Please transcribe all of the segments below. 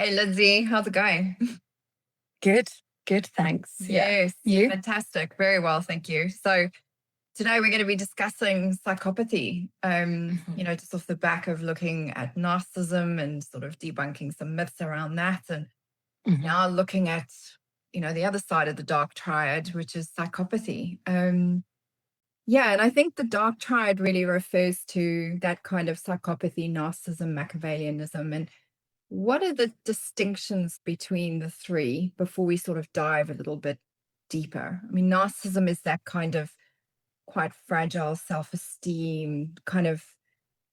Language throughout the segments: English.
Hey, Lindsay, how's it going? Good, good, thanks. Yeah. Yes, You? fantastic. Very well, thank you. So today we're going to be discussing psychopathy, Mhm. just off the back of looking at narcissism and sort of debunking some myths around that. And Mhm. now looking at, the other side of the dark triad, which is psychopathy. Yeah, and I think the dark triad really refers to that kind of psychopathy, narcissism, Machiavellianism. And what are the distinctions between the three before we sort of dive a little bit deeper? I mean, narcissism is that kind of quite fragile self esteem, kind of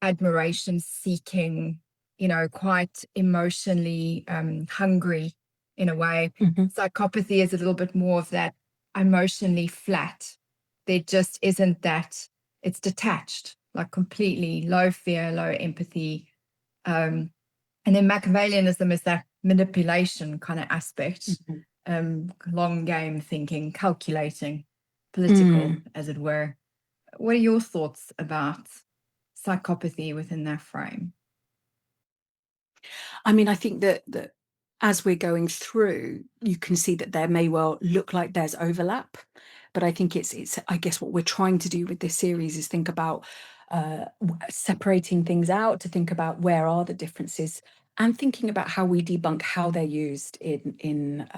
admiration seeking, quite emotionally hungry in a way. Mhm. Psychopathy is a little bit more of that emotionally flat. There just isn't that, it's detached, like completely low fear, low empathy. Um, and then Machiavellianism is that manipulation kind of aspect, Mhm. long game thinking, calculating, political, Mm. as it were. What are your thoughts about psychopathy within that frame? I mean, I think that as we're going through, you can see that there may well look like there's overlap, but I think it's I guess what we're trying to do with this series is think about separating things out, to think about where are the differences, and thinking about how we debunk how they're used in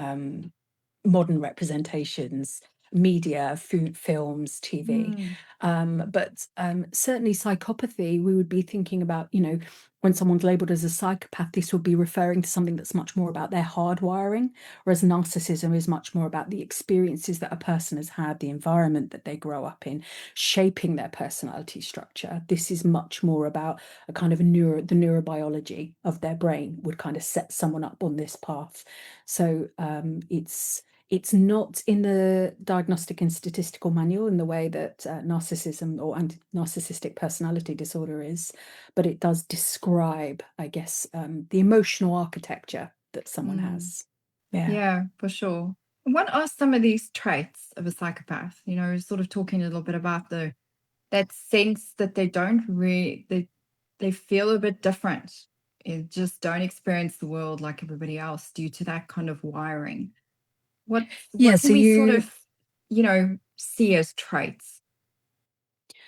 modern representations, media, food, films, TV. Mm, But certainly psychopathy, we would be thinking about, when someone's labeled as a psychopath, this would be referring to something that's much more about their hardwiring, whereas narcissism is much more about the experiences that a person has had, the environment that they grow up in, shaping their personality structure. This is much more about a kind of the neurobiology of their brain would kind of set someone up on this path. So it's not in the Diagnostic and Statistical Manual in the way that narcissism or narcissistic personality disorder is, but it does describe, I guess, the emotional architecture that someone mm. has. Yeah. Yeah, for sure. What are some of these traits of a psychopath? Sort of talking a little bit about the that sense that they don't really they feel a bit different. They just don't experience the world like everybody else due to that kind of wiring. What Yeah, what can we sort of, see as traits?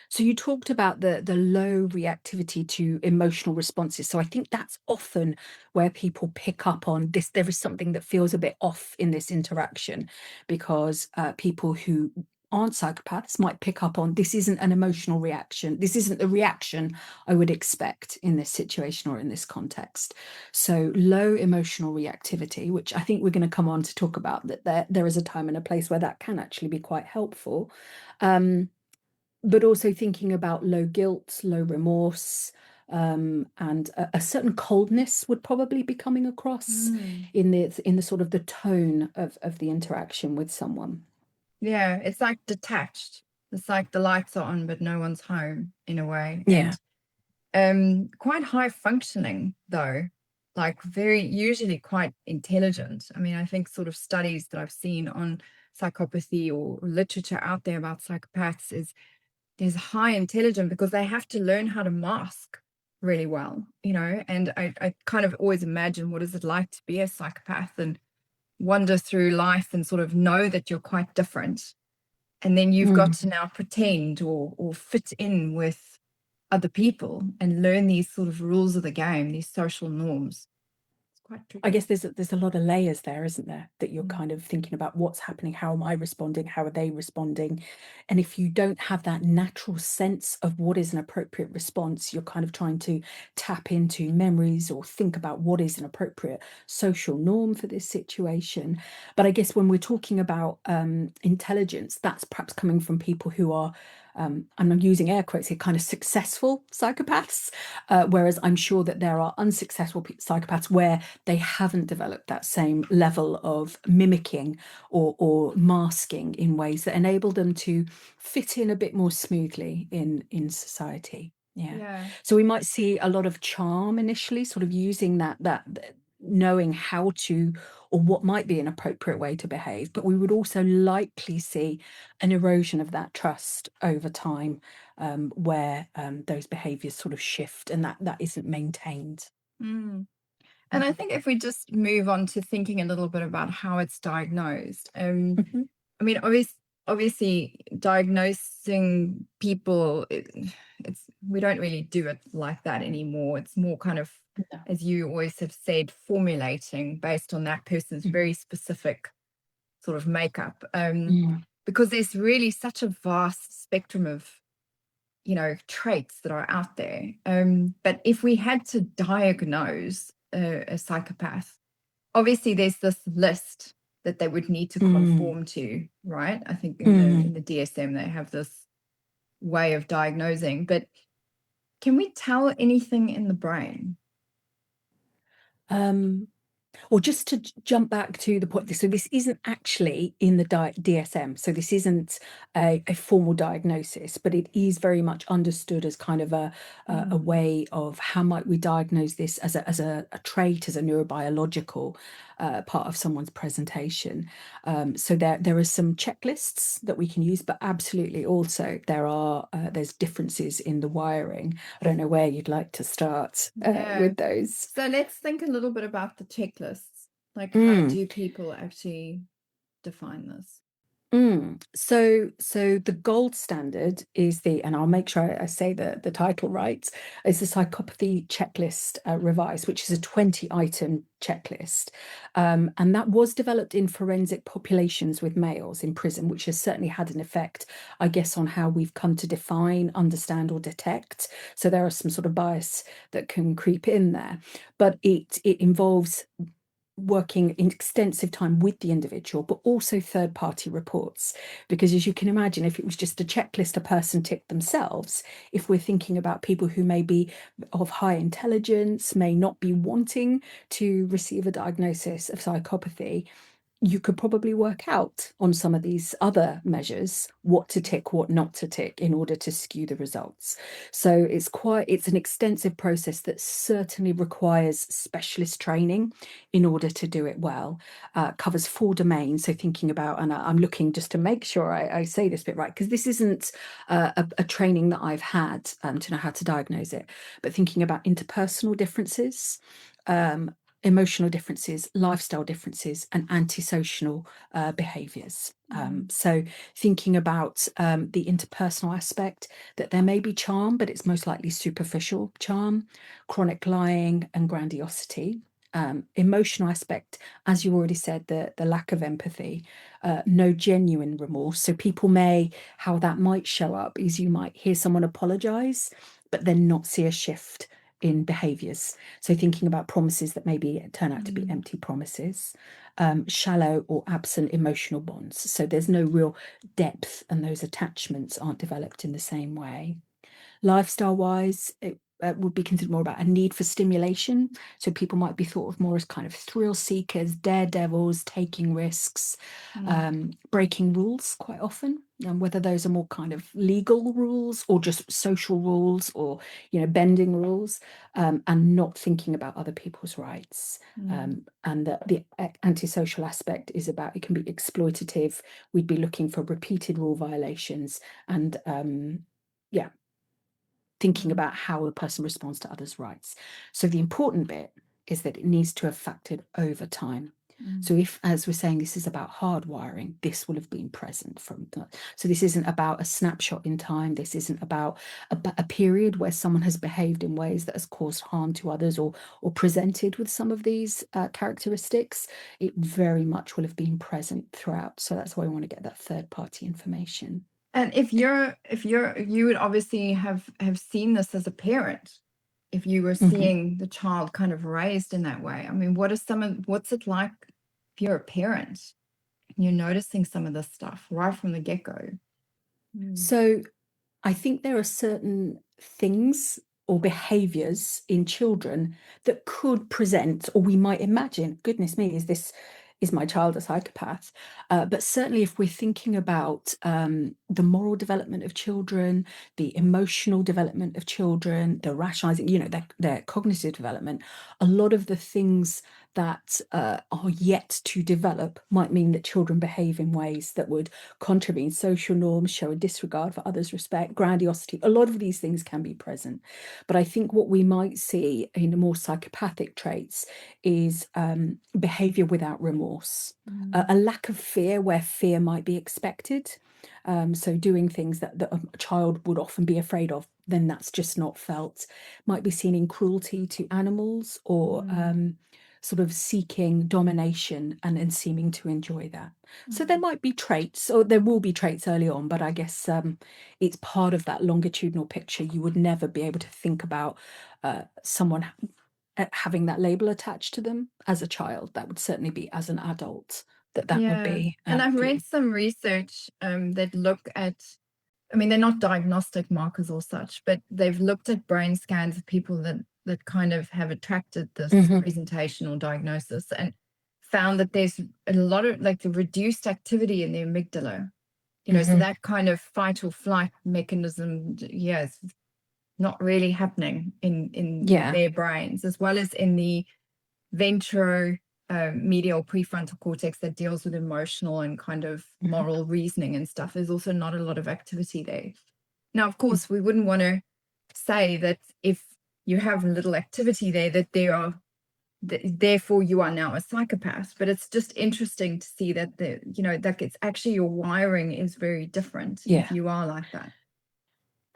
so you talked about the low reactivity to emotional responses. So I think that's often where people pick up on this. There is something that feels a bit off in this interaction because people who aren't psychopaths might pick up on this isn't an emotional reaction. This isn't the reaction I would expect in this situation or in this context. So low emotional reactivity, which I think we're going to come on to talk about, that there is a time and a place where that can actually be quite helpful. Um, but also thinking about low guilt, low remorse, and a certain coldness would probably be coming across Mm. in the sort of the tone of the interaction with someone. Yeah, it's like detached. It's like the lights are on, but no one's home in a way. Yeah. And quite high functioning though, like very usually quite intelligent. I mean, I think sort of studies that I've seen on psychopathy or literature out there about psychopaths is high intelligent because they have to learn how to mask really well, and I kind of always imagine what is it like to be a psychopath and wander through life and sort of know that you're quite different, and then you've got Mm. to now pretend or fit in with other people and learn these sort of rules of the game, these social norms. It's quite I tricky. guess there's a lot of layers there, isn't there? That you're Mm. kind of thinking about what's happening, how am I responding, how are they responding? And if you don't have that natural sense of what is an appropriate response, you're kind of trying to tap into memories or think about what is an appropriate social norm for this situation. But I guess when we're talking about intelligence, that's perhaps coming from people who are I'm using air quotes here, kind of successful psychopaths, whereas I'm sure that there are unsuccessful psychopaths where they haven't developed that same level of mimicking or masking in ways that enable them to fit in a bit more smoothly in society. Yeah. Yeah. So we might see a lot of charm initially, sort of using that knowing how to or what might be an appropriate way to behave, but we would also likely see an erosion of that trust over time, where those behaviors sort of shift and that isn't maintained. Mm. And I think if we just move on to thinking a little bit about how it's diagnosed, Mhm. I mean, obviously, diagnosing people, it's we don't really do it like that anymore. It's more kind of, No. as you always have said, formulating based on that person's Mhm. very specific sort of makeup. Mm. Because there's really such a vast spectrum of, traits that are out there. But if we had to diagnose a psychopath, obviously there's this list that they would need to Mm. conform to, right? I think in the Mm. in the DSM they have this way of diagnosing, but can we tell anything in the brain? Um, Or just to jump back to the point, so this isn't actually in the DSM. So this isn't a formal diagnosis, but it is very much understood as kind of a Mm. way of how might we diagnose this as a trait, as a neurobiological part of someone's presentation. So there are some checklists that we can use, but absolutely also there's differences in the wiring. I don't know where you'd like to start Yeah. with those. So let's think a little bit about the checklists. Like, how Mm. do people actually define this? So the gold standard is and I'll make sure I say the title right, is the Psychopathy Checklist Revised, which is a 20-item checklist. And that was developed in forensic populations with males in prison, which has certainly had an effect, I guess, on how we've come to define, understand, or detect. So there are some sort of bias that can creep in there. But it involves working in extensive time with the individual, but also third-party reports. Because as you can imagine, if it was just a checklist a person ticked themselves, if we're thinking about people who may be of high intelligence, may not be wanting to receive a diagnosis of psychopathy, you could probably work out on some of these other measures what to tick, what not to tick in order to skew the results. So it's an extensive process that certainly requires specialist training in order to do it well. Covers 4 domains. So thinking about, and I'm looking just to make sure I say this bit right, because this isn't a training that I've had to know how to diagnose it, but thinking about interpersonal differences, um, emotional differences, lifestyle differences, and antisocial behaviors. Mm. So thinking about the interpersonal aspect, that there may be charm, but it's most likely superficial charm, chronic lying, and grandiosity. Emotional aspect, as you already said, the lack of empathy, no genuine remorse. So people how that might show up is you might hear someone apologize, but then not see a shift in behaviors. So thinking about promises that maybe turn out to be Mm. empty promises, shallow or absent emotional bonds. So there's no real depth, and those attachments aren't developed in the same way. Lifestyle wise, it would be considered more about a need for stimulation. So people might be thought of more as kind of thrill seekers, daredevils, taking risks, Mm. breaking rules quite often. And whether those are more kind of legal rules or just social rules, or bending rules, and not thinking about other people's rights. Mm. And the antisocial aspect is about, it can be exploitative. We'd be looking for repeated rule violations, and yeah, thinking Mm. about how the person responds to others' rights. So the important bit is that it needs to have factored over time. Mm. So if, as we're saying, this is about hardwiring, this will have been present so this isn't about a snapshot in time. This isn't about a period where someone has behaved in ways that has caused harm to others, or presented with some of these characteristics. It very much will have been present throughout. So that's why we want to get that third-party information. And you would obviously have seen this as a parent, if you were Mhm. seeing the child kind of raised in that way. I mean, what's it like if you're a parent and you're noticing some of this stuff right from the get-go? Mm. So I think there are certain things or behaviors in children that could present, or we might imagine, goodness me, is my child a psychopath? But certainly, if we're thinking about the moral development of children, the emotional development of children, the rationalizing, their cognitive development, a lot of the things that are yet to develop might mean that children behave in ways that would contravene social norms, show a disregard for others' respect, grandiosity. A lot of these things can be present. But I think what we might see in the more psychopathic traits is behavior without remorse, a lack of fear where fear might be expected. So doing things that a child would often be afraid of, then that's just not felt. Might be seen in cruelty to animals, or sort of seeking domination and seeming to enjoy that. So there might be traits, or there will be traits early on, but I guess it's part of that longitudinal picture. You would never be able to think about someone having that label attached to them as a child. That would certainly be as an adult that would Yeah. be And I've for you. read some research that look at, I mean, they're not diagnostic markers or such, but they've looked at brain scans of people that kind of have attracted this Mhm. presentation or diagnosis, and found that there's a lot of like the reduced activity in the amygdala. So Mhm. that kind of fight or flight mechanism, yeah, it's not really happening in Yeah. their brains, as well as in the ventro medial prefrontal cortex that deals with emotional and kind of Mhm. moral reasoning and stuff. There's also not a lot of activity there. Now, of course, we wouldn't want to say that if you have little activity there, that there are therefore you are now a psychopath. But it's just interesting to see that that it's actually your wiring is very different if Yeah. you are like that.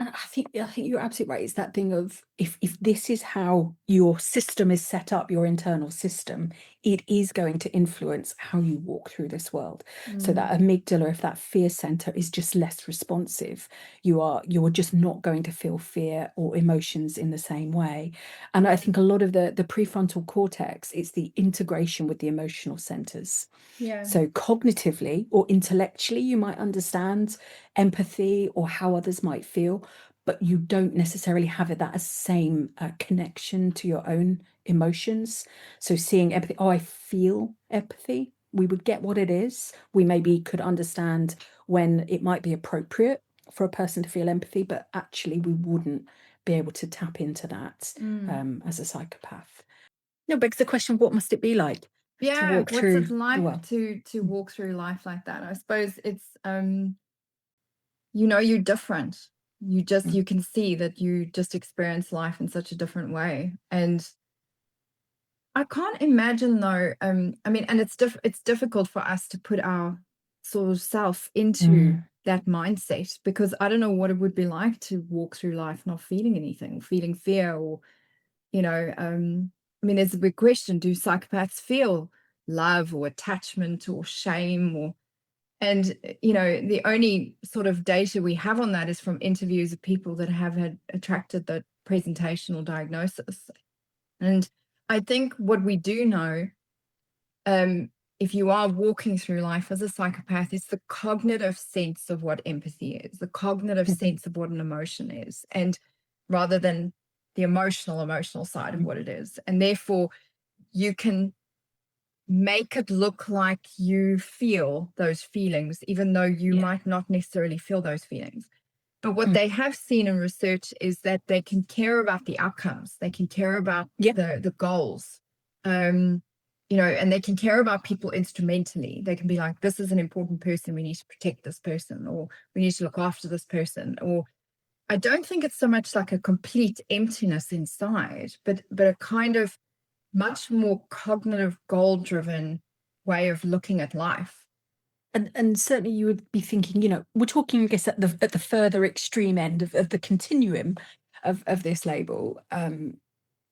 And I think you're absolutely right. It's that thing of, if this is how your system is set up, your internal system, it is going to influence how you walk through this world. So that amygdala, if that fear center is just less responsive, you're just not going to feel fear or emotions in the same way. And I think a lot of the prefrontal cortex, it's the integration with the emotional centers. Yeah. So cognitively or intellectually, you might understand empathy or how others might feel, but you don't necessarily have that same connection to your own emotions. So seeing empathy, oh, I feel empathy. We would get what it is. We maybe could understand when it might be appropriate for a person to feel empathy, but actually we wouldn't be able to tap into that as a psychopath. No, begs the question, what must it be like to Yeah, walk what's it through the like world? to walk through life like that? I suppose it's you're different. Mm. You can see that you just experience life in such a different way. And I can't imagine though, I mean, and it's difficult for us to put our sort of self into Mm. that mindset, because I don't know what it would be like to walk through life not feeling anything, feeling fear, or I mean, there's a big question: do psychopaths feel love or attachment or shame? Or and the only sort of data we have on that is from interviews of people that have had attracted the presentational diagnosis. And I think what we do know, if you are walking through life as a psychopath, is the cognitive sense of what empathy is, the cognitive Mhm. sense of what an emotion is, and rather than the emotional side of what it is. And therefore, you can make it look like you feel those feelings, even though you Yeah. might not necessarily feel those feelings. But what Mm. they have seen in research is that they can care about the outcomes. They can care about Yeah. the goals. Um, and they can care about people instrumentally. They can be like, this is an important person. We need to protect this person, or we need to look after this person. Or I don't think it's so much like a complete emptiness inside, but a kind of much more cognitive, goal-driven way of looking at life. And certainly you would be thinking, we're talking, I guess, at the further extreme end of the continuum of this label.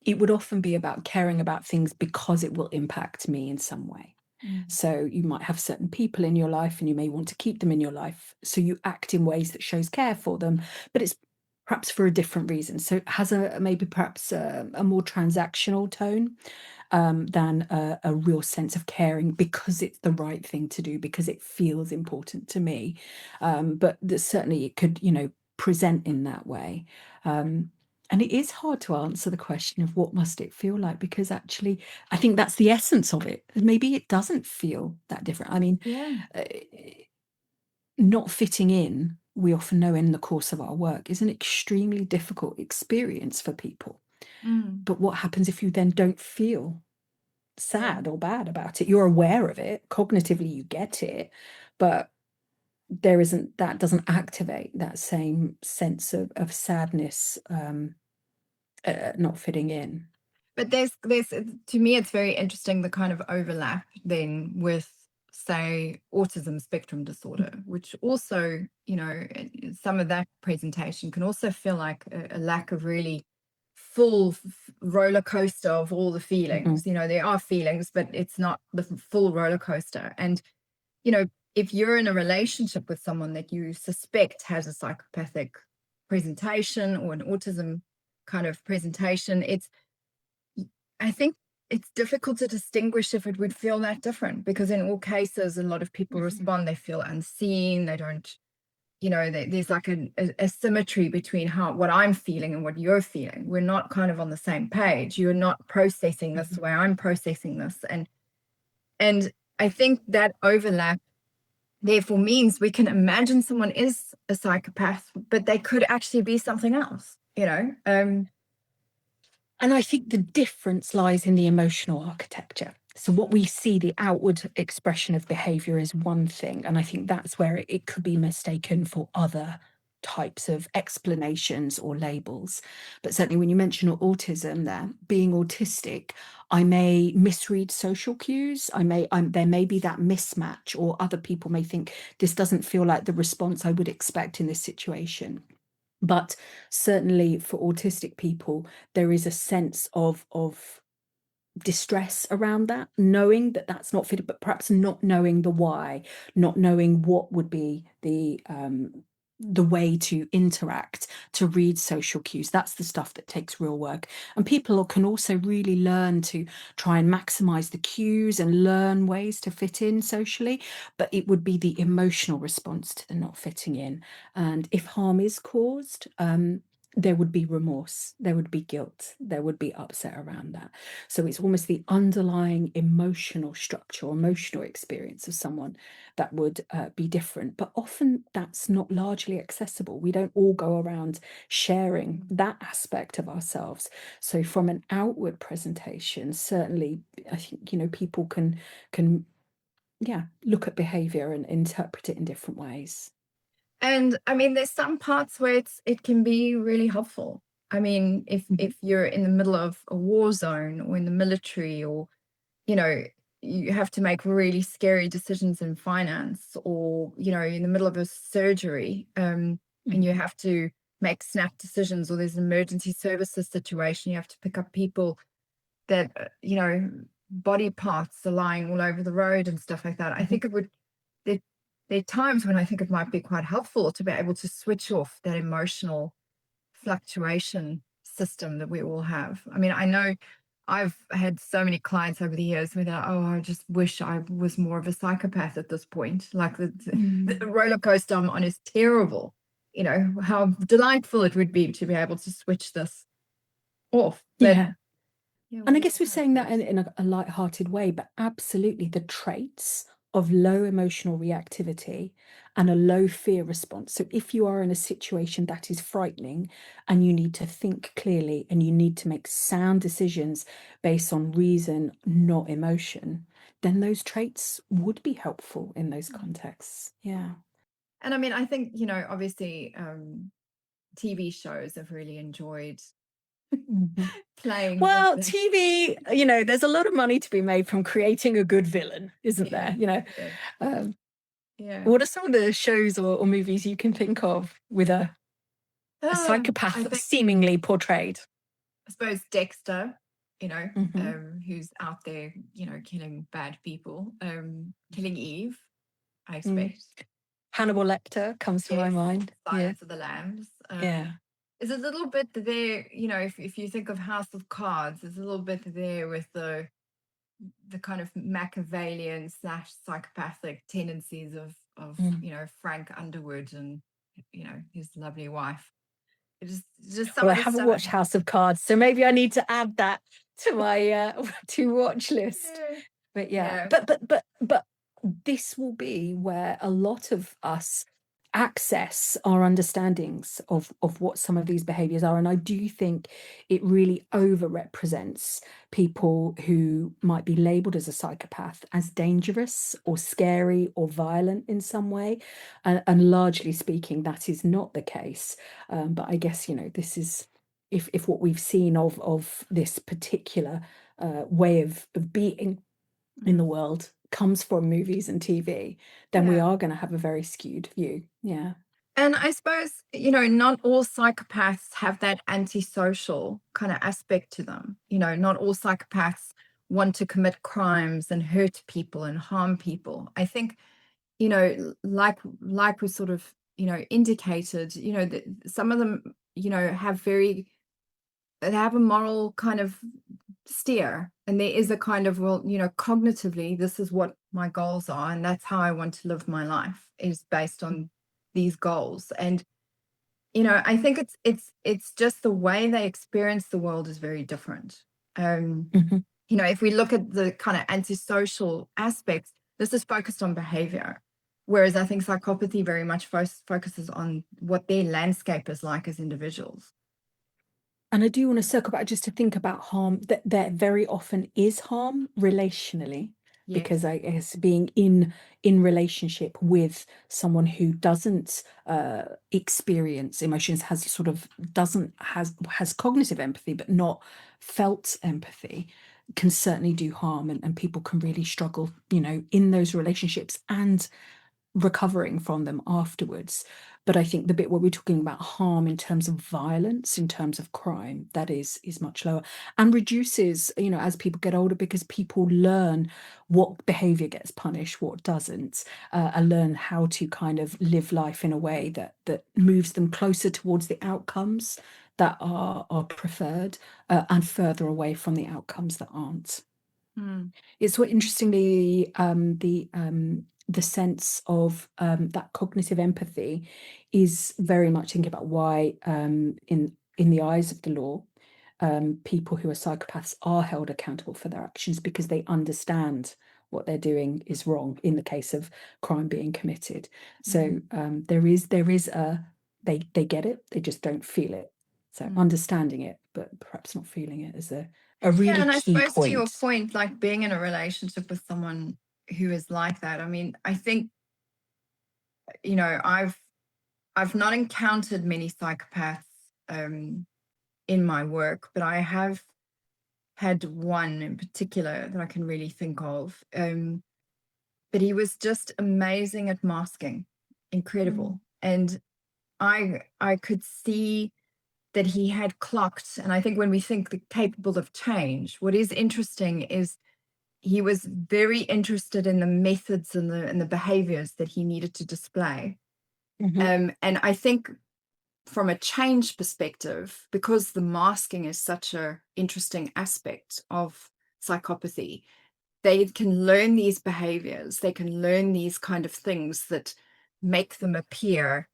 It would often be about caring about things because it will impact me in some way. Mm. So you might have certain people in your life and you may want to keep them in your life. So you act in ways that shows care for them, but it's perhaps for a different reason. So it has maybe perhaps a more transactional tone than a real sense of caring because it's the right thing to do, because it feels important to me. But certainly it could, present in that way. And it is hard to answer the question of what must it feel like, because actually I think that's the essence of it. Maybe it doesn't feel that different. I mean, Yeah. uh, not fitting in, we often know in the course of our work, is an extremely difficult experience for people. Mm. But what happens if you then don't feel sad or bad about it. You're aware of it. Cognitively, you get it, but that doesn't activate that same sense of sadness, not fitting in. But there's to me, it's very interesting the kind of overlap then with, say, autism spectrum disorder, which also, some of that presentation can also feel like a lack of really full roller coaster of all the feelings. There are feelings, but it's not the full roller coaster. And, if you're in a relationship with someone that you suspect has a psychopathic presentation or an autism kind of presentation, I think it's difficult to distinguish if it would feel that different, because in all cases, a lot of people respond, they feel unseen, they don't, there's like a symmetry between what I'm feeling and what you're feeling. We're not kind of on the same page. You're not processing this the way I'm processing this. And I think that overlap therefore means we can imagine someone is a psychopath, but they could actually be something else, And I think the difference lies in the emotional architecture. So what we see, the outward expression of behavior, is one thing. And I think that's where it could be mistaken for other types of explanations or labels. But certainly when you mention autism there, being autistic, I may misread social cues. There may be that mismatch, or other people may think this doesn't feel like the response I would expect in this situation. But certainly for autistic people, there is a sense of distress around that, knowing that that's not fitted, but perhaps not knowing the why, not knowing what would be the way to interact, to read social cues. That's the stuff that takes real work. And people can also really learn to try and maximize the cues and learn ways to fit in socially, but it would be the emotional response to the not fitting in. And if harm is caused, there would be remorse, there would be guilt, there would be upset around that. So it's almost the underlying emotional structure or emotional experience of someone that would be different. But often that's not largely accessible. We don't all go around sharing that aspect of ourselves. So from an outward presentation, certainly, I think, people can look at behavior and interpret it in different ways. And I mean, there's some parts where it can be really helpful. I mean, if you're in the middle of a war zone or in the military, or, you have to make really scary decisions in finance, or, in the middle of a surgery, and you have to make snap decisions, or there's an emergency services situation, you have to pick up people that, body parts are lying all over the road and stuff like that. I think there, there are times when I think it might be quite helpful to be able to switch off that emotional fluctuation system that we all have. I mean, I know I've had so many clients over the years where they're like, oh, I just wish I was more of a psychopath at this point. Like the roller coaster I'm on is terrible. How delightful it would be to be able to switch this off. But Yeah. yeah, And I we guess all we're have saying that those. in a light-hearted way, but absolutely the traits of low emotional reactivity and a low fear response. So if you are in a situation that is frightening and you need to think clearly and you need to make sound decisions based on reason, not emotion, then those traits would be helpful in those contexts. Yeah. And I mean, I think, obviously, TV shows have really enjoyed Mhm. playing with Well, that. TV, there's a lot of money to be made from creating a good villain, isn't Yeah, there? yeah, Um, yeah. What are some of the shows or movies you can think of with a I psychopath think, seemingly portrayed? I suppose Dexter, Mhm, who's out there, killing bad people, killing Eve, I mm. expect. Hannibal Lecter comes to my Yes, mind. Yeah, Silence of the Lambs. yeah. There's a little bit there, if you think of House of Cards, there's a little bit there with the kind of Machiavellian slash psychopathic tendencies of Mm. Frank Underwood and his lovely wife. Just some Well, I of the haven't stuff. watched House of Cards, so maybe I need to add that to my to watch list. Yeah. But yeah, Yeah. but this will be where a lot of us access our understandings of what some of these behaviors are. And I do think it really overrepresents people who might be labeled as a psychopath as dangerous or scary or violent in some way. And largely speaking, that is not the case. But I guess, this is, if what we've seen of this particular way of being in the world comes from movies and TV, then we Yeah. are going to have a very skewed view. Yeah. And I suppose, not all psychopaths have that antisocial kind of aspect to them. Not all psychopaths want to commit crimes and hurt people and harm people. I think, like we sort of, indicated, that some of them, they have a moral kind of steer, and there is a kind of, well, cognitively, this is what my goals are, and that's how I want to live my life, is based on these goals. And I think it's just the way they experience the world is very different. Mhm. If we look at the kind of antisocial aspects, this is focused on behavior, whereas I think psychopathy very much focuses on what their landscape is like as individuals. And I do want to circle back just to think about harm, that there very often is harm relationally, because Yes. I guess being in relationship with someone who doesn't experience emotions, has sort of doesn't has cognitive empathy but not felt empathy, can certainly do harm, and people can really struggle, in those relationships and recovering from them afterwards. But I think the bit where we're talking about harm in terms of violence, in terms of crime, that is much lower, and reduces, as people get older, because people learn what behavior gets punished, what doesn't, and learn how to kind of live life in a way that moves them closer towards the outcomes that are preferred, and further away from the outcomes that aren't. Mm. It's what, interestingly, the sense of that cognitive empathy is very much thinking about why, in the eyes of the law, people who are psychopaths are held accountable for their actions, because they understand what they're doing is wrong in the case of crime being committed. So there is a, they get it, they just don't feel it. So Mm. understanding it, but perhaps not feeling it, is a Yeah, really and I key suppose to your point. point, like being in a relationship with someone who is like that, I mean, I think, I've not encountered many psychopaths um, in my work, but I have had one in particular that I can really think of. But he was just amazing at masking, incredible. And I could see that he had clocked. And I think when we think the capable of change, what is interesting is he was very interested in the methods and the behaviors that he needed to display. Mhm. And I think from a change perspective, because the masking is such a interesting aspect of psychopathy, they can learn these behaviors, they can learn these kind of things that make them appear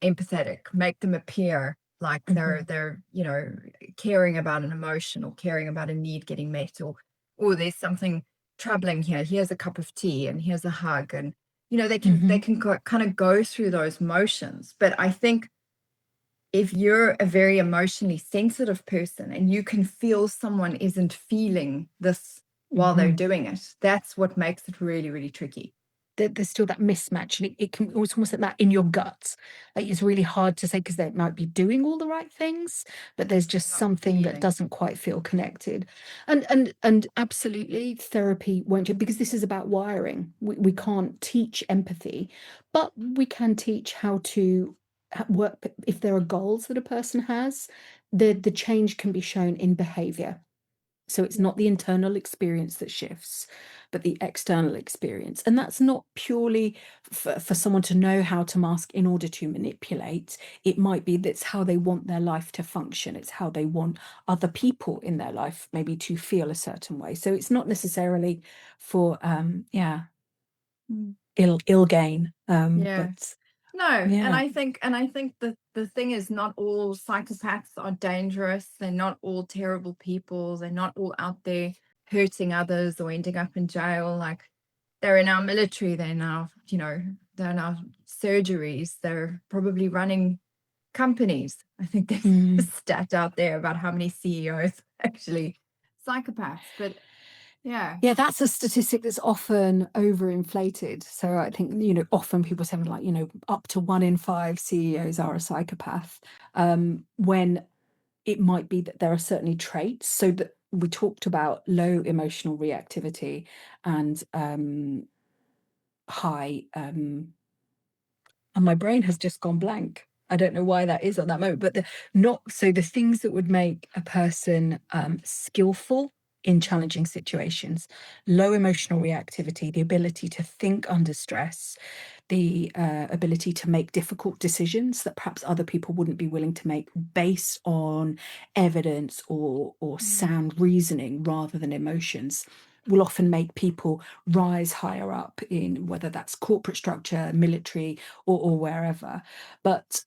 empathetic, make them appear like Mhm. they're caring about an emotion or caring about a need getting met, or there's something troubling here, here's a cup of tea and here's a hug. And they Mhm. can kind of go through those motions. But I think if you're a very emotionally sensitive person and you can feel someone isn't feeling this while they're Mhm. doing it, that's what makes it really, really tricky. There's still that mismatch, and it can, it's almost like that in your gut. Like, it's really hard to say, because they might be doing all the right things, but there's They're just not something that feeling. doesn't quite feel connected. And absolutely, therapy won't do, because this is about wiring. We can't teach empathy, but we can teach how to work. If there are goals that a person has, the change can be shown in behavior. So it's Yeah. not the internal experience that shifts, but the external experience. And that's not purely for someone to know how to mask in order to manipulate. It might be that's how they want their life to function. It's how they want other people in their life maybe to feel a certain way. So it's not necessarily for Mm. ill gain. Yeah. But No, and yeah. I think the thing is, not all psychopaths are dangerous. They're not all terrible people. They're not all out there hurting others or ending up in jail. Like, they're in our military, they're now, they're in our surgeries, they're probably running companies. I think there's a stat out there about how many CEOs are actually psychopaths, but yeah. Yeah, that's a statistic that's often overinflated. So I think, often people say like, up to 1 in 5 CEOs are a psychopath, when it might be that there are certainly traits. So that we talked about low emotional reactivity and high, and my brain has just gone blank. I don't know why that is at that moment, but the things that would make a person skillful in challenging situations: low emotional reactivity, the ability to think under stress, the ability to make difficult decisions that perhaps other people wouldn't be willing to make based on evidence or sound reasoning rather than emotions, will often make people rise higher up in whether that's corporate structure, military, or wherever. But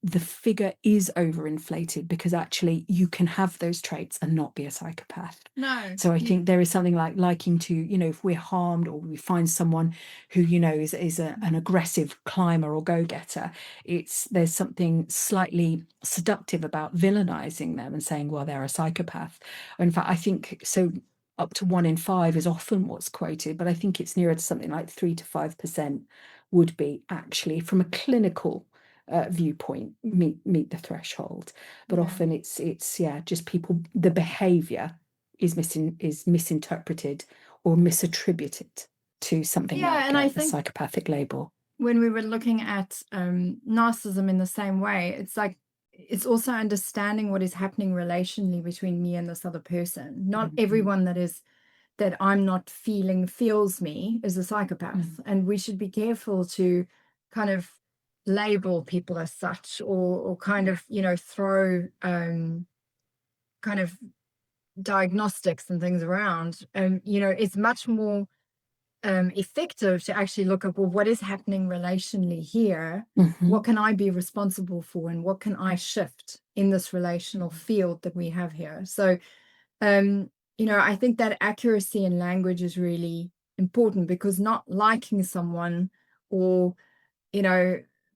the figure is overinflated because actually you can have those traits and not be a psychopath. No. So I think there is something like liking to, if we're harmed or we find someone who, is an aggressive climber or go-getter, there's something slightly seductive about villainizing them and saying, well, they're a psychopath. In fact, I think so. Up to 1 in 5 is often what's quoted, but I think it's nearer to something like 3 to 5% would be actually, from a clinical viewpoint, meet the threshold. But often it's just people, the behavior is misinterpreted or misattributed to something like and I a think psychopathic label. when we were looking at narcissism in the same way, it's like it's also understanding what is happening relationally between me and this other person. Not everyone that I'm not feeling feels me is a psychopath, and we should be careful to kind of label people as such, or kind of throw kind of diagnostics and things around. It's much more effective to actually look at, well, what is happening relationally here? What can I be responsible for, and what can I shift in this relational field that we have here? So I think that accuracy in language is really important, because not liking someone, or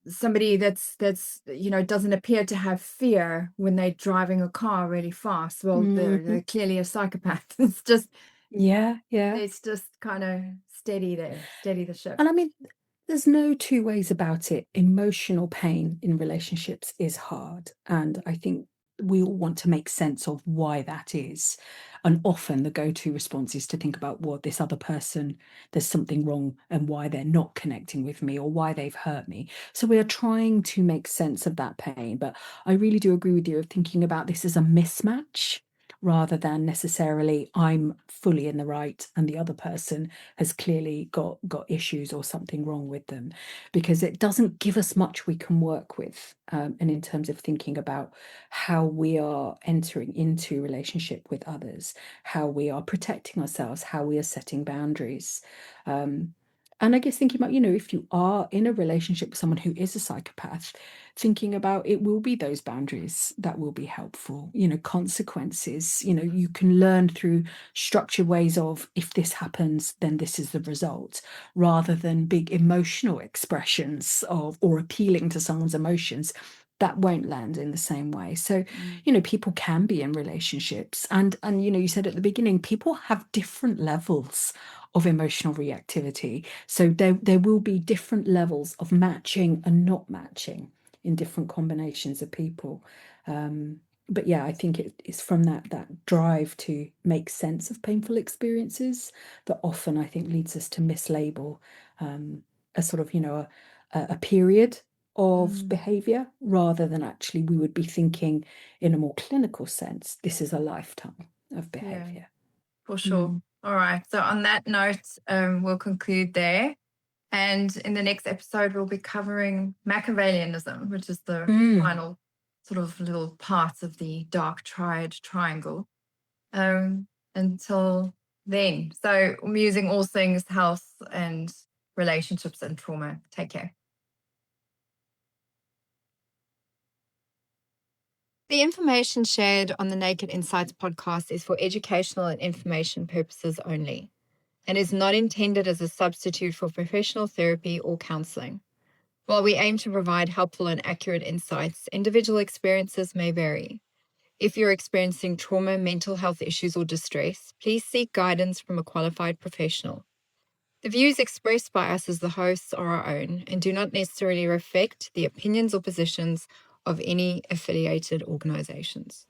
somebody that's doesn't appear to have fear when they're driving a car really fast, well, they're clearly a psychopath. It's just let's just kind of steady the ship. And I mean, there's no two ways about it. Emotional pain in relationships is hard. And I think we all want to make sense of why that is. And often the go-to response is to think about, well, this other person, there's something wrong, and why they're not connecting with me, or why they've hurt me. So we are trying to make sense of that pain. But I really do agree with you of thinking about this as a mismatch, rather than necessarily I'm fully in the right and the other person has clearly got issues or something wrong with them, because it doesn't give us much we can work with. And in terms of thinking about how we are entering into relationship with others, how we are protecting ourselves, how we are setting boundaries. And I guess thinking about, if you are in a relationship with someone who is a psychopath, thinking about it will be those boundaries that will be helpful, consequences. You can learn through structured ways of, if this happens, then this is the result, rather than big emotional expressions of, or appealing to someone's emotions that won't land in the same way. So, people can be in relationships, and you said at the beginning, people have different levels of emotional reactivity. So there will be different levels of matching and not matching in different combinations of people. But yeah, I think it's from that drive to make sense of painful experiences that often, I think, leads us to mislabel a sort of, a period of behavior, rather than actually we would be thinking in a more clinical sense, this is a lifetime of behavior. For sure. All right. So on that note, we'll conclude there. And in the next episode, we'll be covering Machiavellianism, which is the final sort of little part of the dark triangle. Until then. So I'm using all things health and relationships and trauma. Take care. The information shared on the Naked Insights podcast is for educational and information purposes only. and is not intended as a substitute for professional therapy or counseling. While we aim to provide helpful and accurate insights, individual experiences may vary. If you're experiencing trauma, mental health issues, or distress, please seek guidance from a qualified professional. The views expressed by us as the hosts are our own and do not necessarily reflect the opinions or positions of any affiliated organizations.